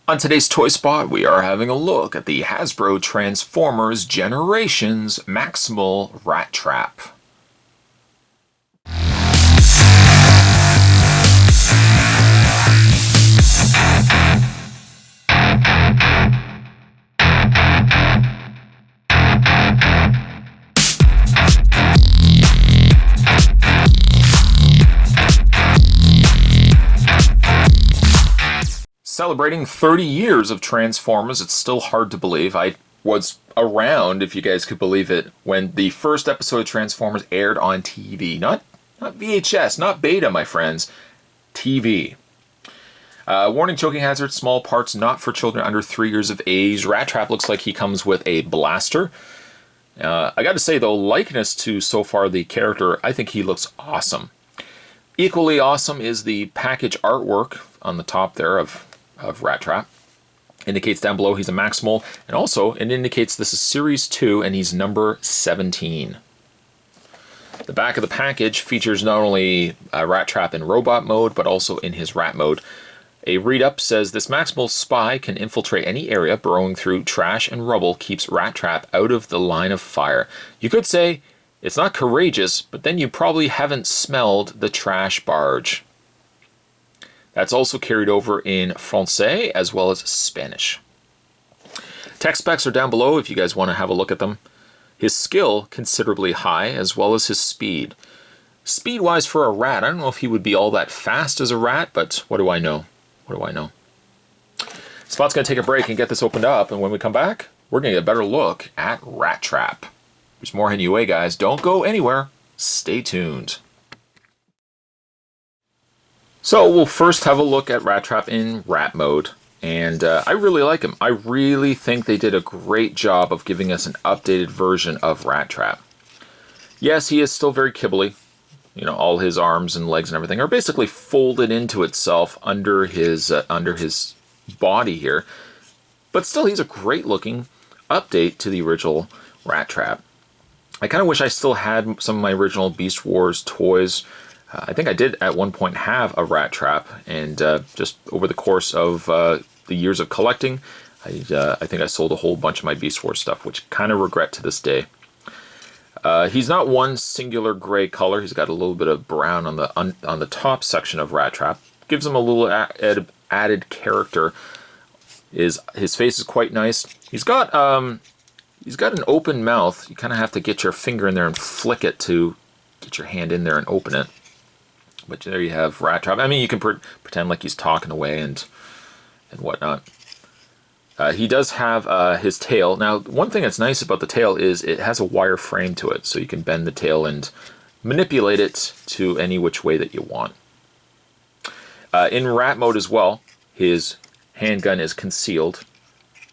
On today's Toy Spot, we are having a look at the Hasbro Transformers Generations Maximal Rattrap. Celebrating 30 years of Transformers, it's still hard to believe. I was around, if you guys could believe it, when the first episode of Transformers aired on TV. Not VHS, not beta, my friends. TV. Warning, choking hazard, small parts not for children under 3 years of age. Rattrap looks like he comes with a blaster. I got to say, though, likeness to so far the character, I think he looks awesome. Equally awesome is the package artwork on the top there of Rattrap. Indicates down below he's a Maximal, and also it indicates this is Series 2 and he's number 17. The back of the package features not only Rattrap in robot mode, but also in his rat mode. A read-up says this Maximal spy can infiltrate any area, burrowing through trash and rubble keeps Rattrap out of the line of fire. You could say it's not courageous, but then you probably haven't smelled the trash barge. That's also carried over in Francais as well as Spanish. Tech specs are down below if you guys want to have a look at them. His skill considerably high as well as his speed. Speed-wise for a rat, I don't know if he would be all that fast as a rat, but what do I know? What do I know? Spot's going to take a break and get this opened up, and when we come back, we're going to get a better look at Rattrap. There's more heading your way, guys. Don't go anywhere. Stay tuned. So we'll first have a look at Rattrap in rat mode, and I really like him. I really think they did a great job of giving us an updated version of Rattrap. Yes, he is still very kibbly. You know, all his arms and legs and everything are basically folded into itself under his body here, but still he's a great looking update to the original Rattrap. I kind of wish I still had some of my original Beast Wars toys. I think I did at one point have a Rattrap, and just over the course of the years of collecting, I think I sold a whole bunch of my Beast Wars stuff, which kind of regret to this day. He's not one singular gray color. He's got a little bit of brown on the top section of Rattrap. Gives him a little added character. His face is quite nice. He's got an open mouth. You kind of have to get your finger in there and flick it to get your hand in there and open it. But there you have Rattrap. I mean, you can pretend like he's talking away and whatnot. He does have his tail. Now, one thing that's nice about the tail is it has a wire frame to it, so you can bend the tail and manipulate it to any which way that you want. In rat mode as well, his handgun is concealed,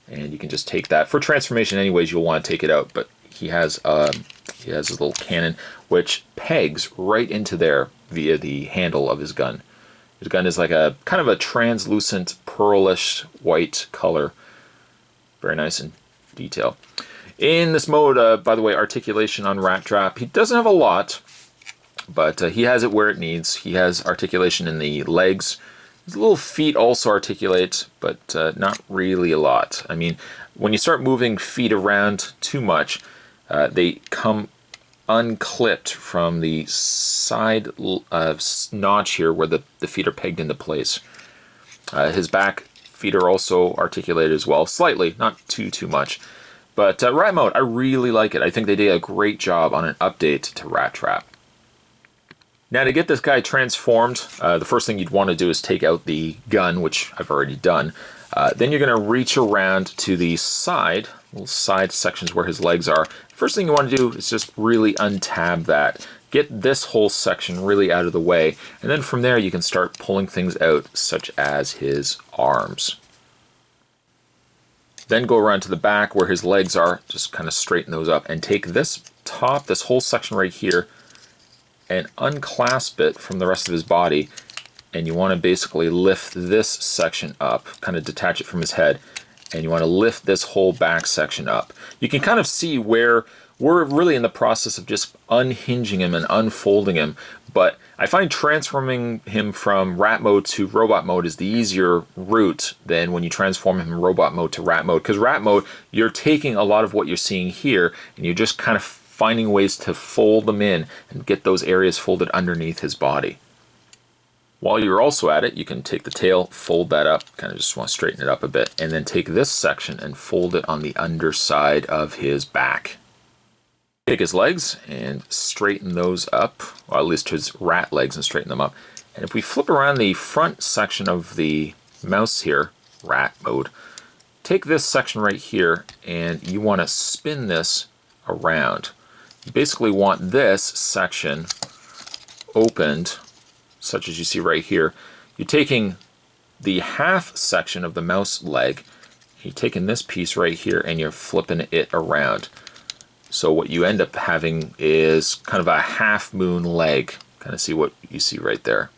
and you can just take that. For transformation anyways, you'll want to take it out, but he has his little cannon, which pegs right into there via the handle of his gun. His gun is like a kind of a translucent, pearlish white color. Very nice in detail. In this mode, by the way, articulation on Rattrap, he doesn't have a lot, but he has it where it needs. He has articulation in the legs. His little feet also articulate, but not really a lot. I mean, when you start moving feet around too much, they come unclipped from the side notch here where the feet are pegged into place. His back feet are also articulated as well, slightly, not too much. But rat mode, I really like it. I think they did a great job on an update to Rattrap. Now to get this guy transformed, the first thing you'd want to do is take out the gun, which I've already done. Then you're going to reach around to the little side sections where his legs are. First thing you want to do is just really untab that. Get this whole section really out of the way, and then from there you can start pulling things out, such as his arms. Then go around to the back where his legs are, just kind of straighten those up, and take this whole section right here, and unclasp it from the rest of his body, and you want to basically lift this section up, kind of detach it from his head, and you want to lift this whole back section up. You can kind of see where we're really in the process of just unhinging him and unfolding him, But I find transforming him from rat mode to robot mode is the easier route than when you transform him from robot mode to rat mode. Because rat mode, you're taking a lot of what you're seeing here and you're just kind of finding ways to fold them in and get those areas folded underneath his body. While you're also at it, you can take the tail, fold that up, kind of just want to straighten it up a bit, and then take this section and fold it on the underside of his back. Take his legs and straighten those up, or at least his rat legs, and straighten them up. And if we flip around the front section of the mouse here, rat mode, take this section right here and you want to spin this around. You basically want this section opened, such as you see right here. You're taking the half section of the mouse leg, you're taking this piece right here and you're flipping it around. So what you end up having is kind of a half moon leg. Kind of see what you see right there.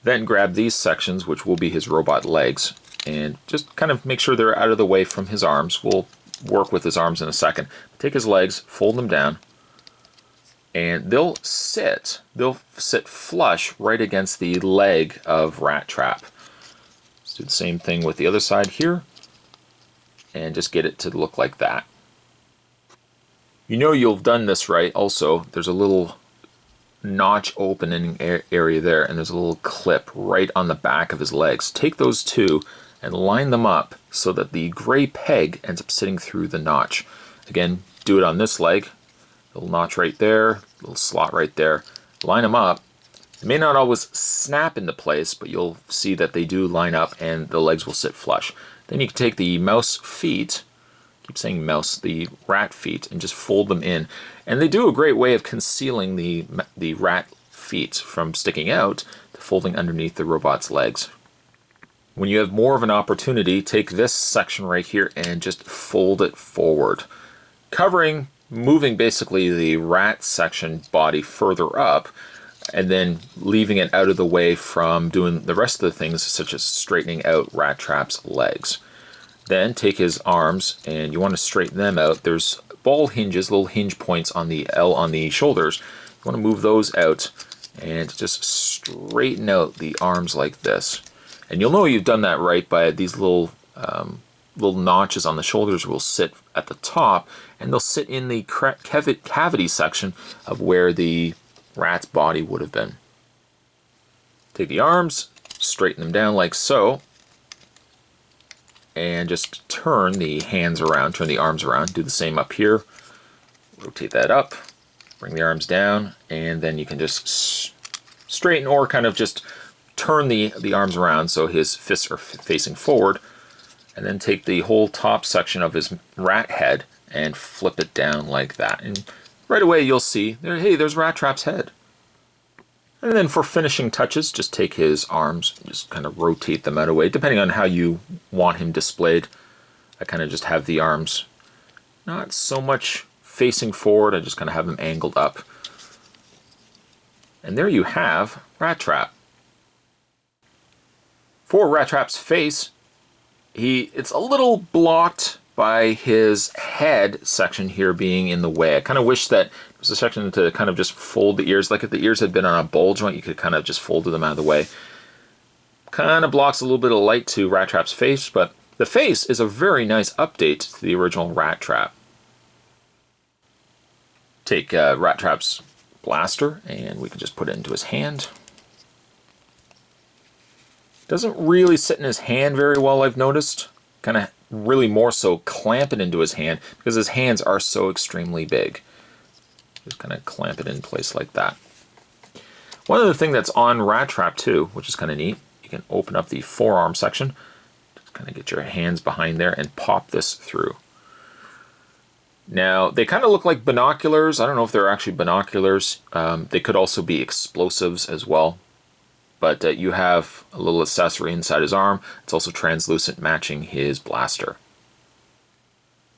Then grab these sections, which will be his robot legs, and just kind of make sure they're out of the way from his arms. We'll work with his arms in a second. Take his legs, fold them down, and they'll sit flush right against the leg of Rattrap. Let's do the same thing with the other side here, and just get it to look like that. You know you've done this right also. There's a little notch opening area there, and there's a little clip right on the back of his legs. Take those two and line them up so that the gray peg ends up sitting through the notch. Again, do it on this leg. Little notch right there, little slot right there. Line them up. They may not always snap into place, but you'll see that they do line up and the legs will sit flush. Then you can take the mouse feet, keep saying mouse, the rat feet, and just fold them in. And they do a great way of concealing the rat feet from sticking out to folding underneath the robot's legs. When you have more of an opportunity, take this section right here and just fold it forward, moving basically the rat section body further up, and then leaving it out of the way from doing the rest of the things, such as straightening out Rattrap's legs. Then take his arms and you want to straighten them out. There's ball hinges, little hinge points on the L on the shoulders. You want to move those out and just straighten out the arms like this. And you'll know you've done that right by these little notches on the shoulders will sit at the top, and they'll sit in the cavity section of where the rat's body would have been. Take the arms, straighten them down like so, and just turn the hands around, turn the arms around. Do the same up here. Rotate that up, bring the arms down, and then you can just straighten or kind of just turn the arms around so his fists are facing forward, and then take the whole top section of his rat head and flip it down like that. And right away you'll see, hey, there's Rattrap's head. And then for finishing touches, just take his arms and just kind of rotate them out of the way, depending on how you want him displayed. I kind of just have the arms not so much facing forward, I just kind of have them angled up. And there you have Rattrap. For Rattrap's face, it's a little blocked by his head section here being in the way. I kind of wish that there was a section to kind of just fold the ears. Like if the ears had been on a ball joint, you could kind of just fold them out of the way. Kind of blocks a little bit of light to Rattrap's face, but the face is a very nice update to the original Rattrap. Take Rattrap's blaster and we can just put it into his hand. Doesn't really sit in his hand very well, I've noticed. Kind of really more so clamp it into his hand because his hands are so extremely big. Just kind of clamp it in place like that. One other thing that's on Rattrap too, which is kind of neat, you can open up the forearm section, just kind of get your hands behind there and pop this through. Now, they kind of look like binoculars. I don't know if they're actually binoculars. They could also be explosives as well. But you have a little accessory inside his arm. It's also translucent, matching his blaster.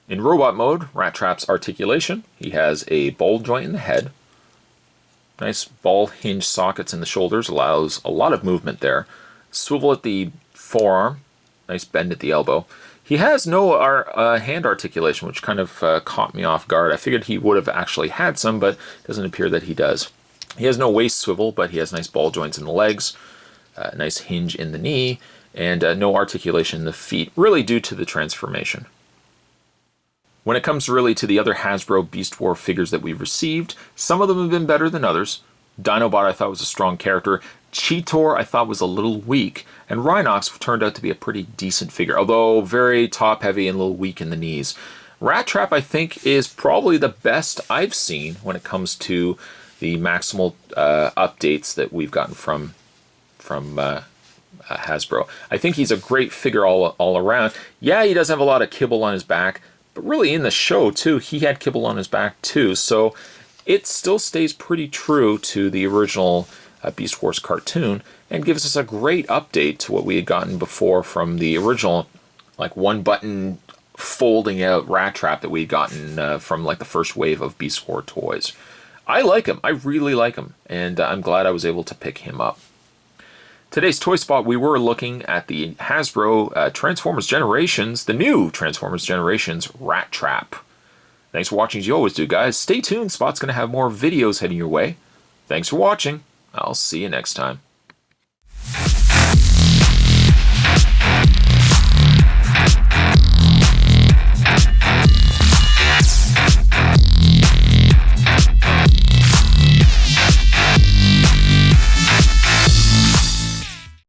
In robot mode, Rattrap's articulation. He has a ball joint in the head. Nice ball hinge sockets in the shoulders, allows a lot of movement there. Swivel at the forearm, nice bend at the elbow. He has no hand articulation, which kind of caught me off guard. I figured he would have actually had some, but it doesn't appear that he does. He has no waist swivel, but he has nice ball joints in the legs, nice hinge in the knee, and no articulation in the feet, really due to the transformation. When it comes really to the other Hasbro Beast War figures that we've received, some of them have been better than others. Dinobot I thought was a strong character. Cheetor I thought was a little weak. And Rhinox turned out to be a pretty decent figure, although very top heavy and a little weak in the knees. Rattrap I think is probably the best I've seen when it comes to the maximal updates that we've gotten from Hasbro. I think he's a great figure all around. Yeah, he does have a lot of kibble on his back, but really in the show too, he had kibble on his back too, so it still stays pretty true to the original Beast Wars cartoon and gives us a great update to what we had gotten before from the original, like one button folding out Rattrap that we had gotten from like the first wave of Beast War toys. I like him. I really like him, and I'm glad I was able to pick him up. Today's Toy Spot, we were looking at the Hasbro Transformers Generations, the new Transformers Generations Rattrap. Thanks for watching as you always do, guys. Stay tuned, Spot's going to have more videos heading your way. Thanks for watching. I'll see you next time.